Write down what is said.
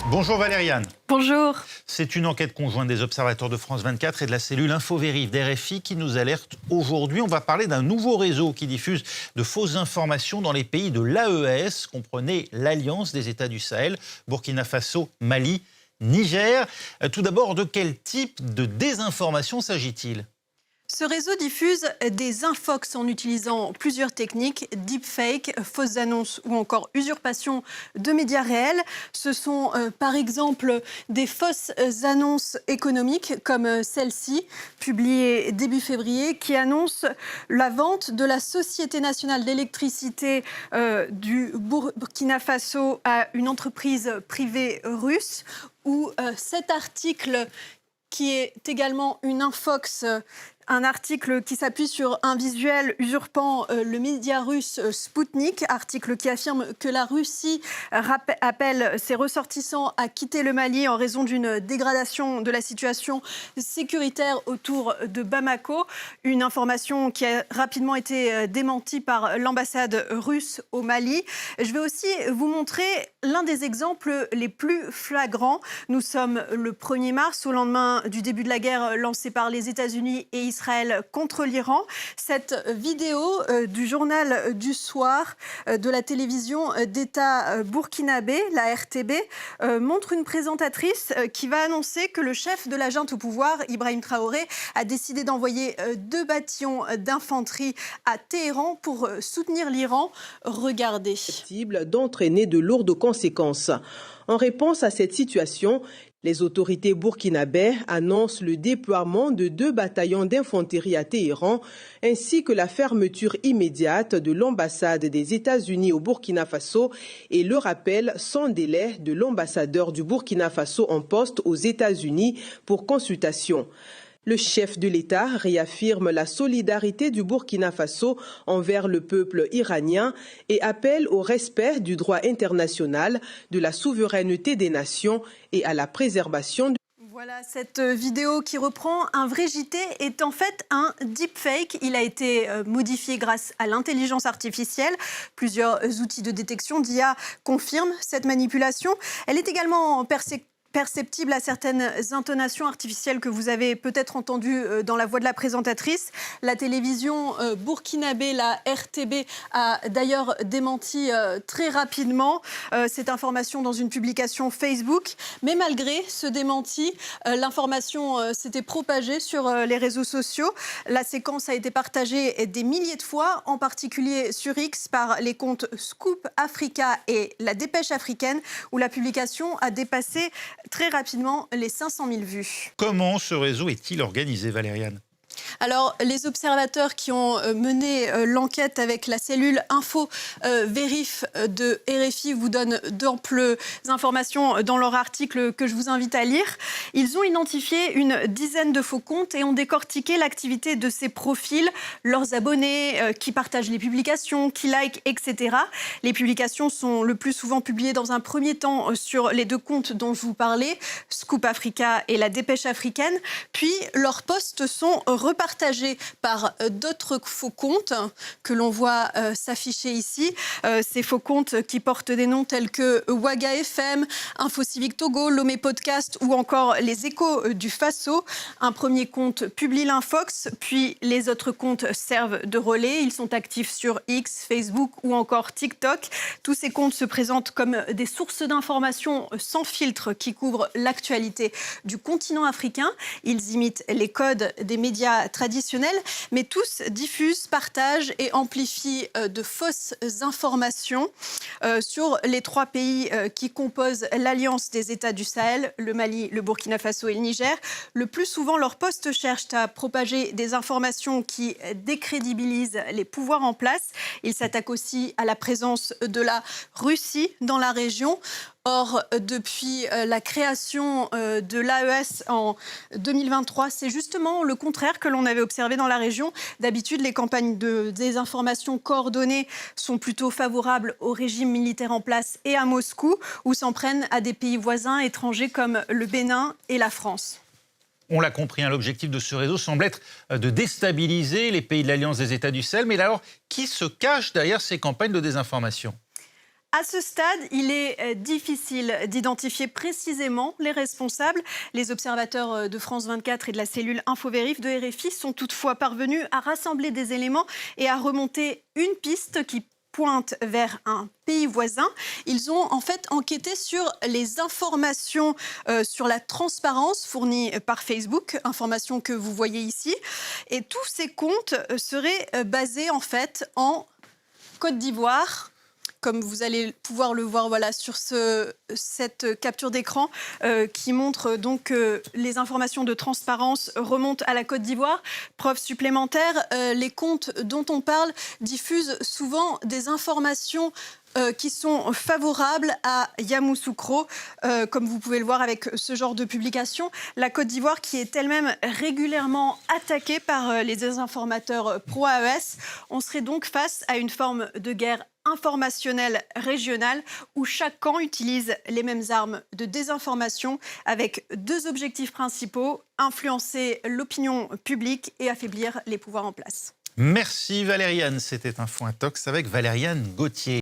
Bonjour Valériane. Bonjour. C'est une enquête conjointe des observateurs de France 24 et de la cellule InfoVérif d'RFI qui nous alerte aujourd'hui. On va parler d'un nouveau réseau qui diffuse de fausses informations dans les pays de l'AES, comprenez l'Alliance des États du Sahel, Burkina Faso, Mali, Niger. Tout d'abord, de quel type de désinformation s'agit-il ? Ce réseau diffuse des infox en utilisant plusieurs techniques, deepfake, fausses annonces ou encore usurpation de médias réels. Ce sont par exemple des fausses annonces économiques comme celle-ci, publiée début février, qui annonce la vente de la Société nationale d'électricité du Burkina Faso à une entreprise privée russe, où cet article qui est également une infox, un article qui s'appuie sur un visuel usurpant le média russe Sputnik, article qui affirme que la Russie appelle ses ressortissants à quitter le Mali en raison d'une dégradation de la situation sécuritaire autour de Bamako. Une information qui a rapidement été démentie par l'ambassade russe au Mali. Je vais aussi vous montrer l'un des exemples les plus flagrants. Nous sommes le 1er mars, au lendemain du début de la guerre lancée par les États-Unis et Israël contre l'Iran. Cette vidéo du journal du soir de la télévision d'État burkinabé, la RTB, montre une présentatrice qui va annoncer que le chef de la junte au pouvoir, Ibrahim Traoré, a décidé d'envoyer 2 bataillons d'infanterie à Téhéran pour soutenir l'Iran. Regardez. D'entraîner de lourdes conséquences. En réponse à cette situation, les autorités burkinabées annoncent le déploiement de 2 bataillons d'infanterie à Téhéran, ainsi que la fermeture immédiate de l'ambassade des États-Unis au Burkina Faso et le rappel sans délai de l'ambassadeur du Burkina Faso en poste aux États-Unis pour consultation. Le chef de l'État réaffirme la solidarité du Burkina Faso envers le peuple iranien et appelle au respect du droit international, de la souveraineté des nations et à la préservation. Voilà, cette vidéo qui reprend un vrai JT est en fait un deepfake. Il a été modifié grâce à l'intelligence artificielle. Plusieurs outils de détection d'IA confirment cette manipulation. Elle est également perceptible à certaines intonations artificielles que vous avez peut-être entendues dans la voix de la présentatrice. La télévision burkinabé, la RTB, a d'ailleurs démenti très rapidement cette information dans une publication Facebook. Mais malgré ce démenti, l'information s'était propagée sur les réseaux sociaux. La séquence a été partagée des milliers de fois, en particulier sur X par les comptes Scoop Africa et La Dépêche africaine, où la publication a dépassé très rapidement les 500 000 vues. Comment ce réseau est-il organisé, Valériane ? Alors, les observateurs qui ont mené l'enquête avec la cellule InfoVérif de RFI vous donnent d'amples informations dans leur article que je vous invite à lire. Ils ont identifié une dizaine de faux comptes et ont décortiqué l'activité de ces profils, leurs abonnés, qui partagent les publications, qui likent, etc. Les publications sont le plus souvent publiées dans un premier temps sur les 2 comptes dont je vous parlais, Scoop Africa et La Dépêche africaine. Puis, leurs posts sont repartagés par d'autres faux comptes que l'on voit s'afficher ici. Ces faux comptes qui portent des noms tels que Ouaga FM, Info Civique Togo, Lomé Podcast ou encore les Échos du Faso. Un premier compte publie l'infox, puis les autres comptes servent de relais. Ils sont actifs sur X, Facebook ou encore TikTok. Tous ces comptes se présentent comme des sources d'informations sans filtre qui couvrent l'actualité du continent africain. Ils imitent les codes des médias traditionnels, mais tous diffusent, partagent et amplifient de fausses informations sur les 3 pays qui composent l'Alliance des États du Sahel, le Mali, le Burkina Faso et le Niger. Le plus souvent, leurs posts cherchent à propager des informations qui décrédibilisent les pouvoirs en place. Ils s'attaquent aussi à la présence de la Russie dans la région. Or, depuis la création de l'AES en 2023, c'est justement le contraire que l'on avait observé dans la région. D'habitude, les campagnes de désinformation coordonnées sont plutôt favorables au régime militaire en place et à Moscou, ou s'en prennent à des pays voisins étrangers comme le Bénin et la France. On l'a compris, l'objectif de ce réseau semble être de déstabiliser les pays de l'Alliance des États du Sahel. Mais alors, qui se cache derrière ces campagnes de désinformation ? À ce stade, il est difficile d'identifier précisément les responsables. Les observateurs de France 24 et de la cellule InfoVérif de RFI sont toutefois parvenus à rassembler des éléments et à remonter une piste qui pointe vers un pays voisin. Ils ont en fait enquêté sur les informations sur la transparence fournies par Facebook, informations que vous voyez ici. Et tous ces comptes seraient basés en fait en Côte d'Ivoire, comme vous allez pouvoir le voir sur cette capture d'écran qui montre donc que les informations de transparence remontent à la Côte d'Ivoire. Preuve supplémentaire, les comptes dont on parle diffusent souvent des informations qui sont favorables à Yamoussoukro, comme vous pouvez le voir avec ce genre de publication. La Côte d'Ivoire qui est elle-même régulièrement attaquée par les désinformateurs pro-AES. On serait donc face à une forme de guerre informationnelle régionale où chaque camp utilise les mêmes armes de désinformation avec deux objectifs principaux, influencer l'opinion publique et affaiblir les pouvoirs en place. Merci Valériane, c'était Info Intox avec Valériane Gauthier.